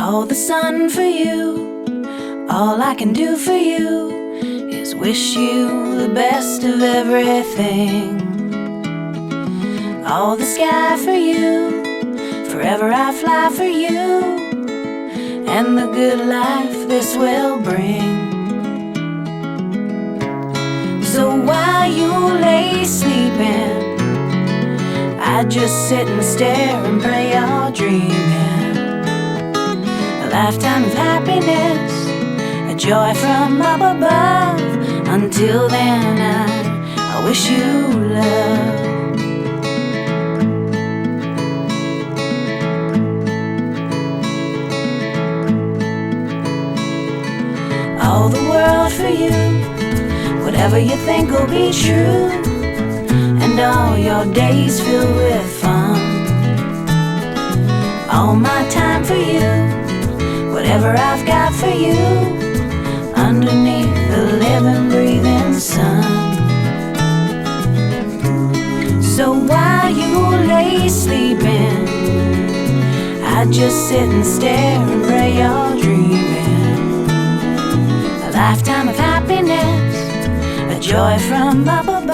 all the sun for you. All I can do for you is wish you the best of everything. All the sky for you, forever I fly for you, and the good life this will bring. So while you lay sleeping, I just sit and stare and pray you're dreaming. A lifetime of happiness, a joy from up above. Until then I wish you love. All the world for you, whatever you think will be true, and all your days filled with fun. All my time for you, whatever I've got for you, underneath the living, breathing sun. So while you lay sleeping, I just sit and stare and pray you're dreaming. A lifetime of happiness, a joy from up above.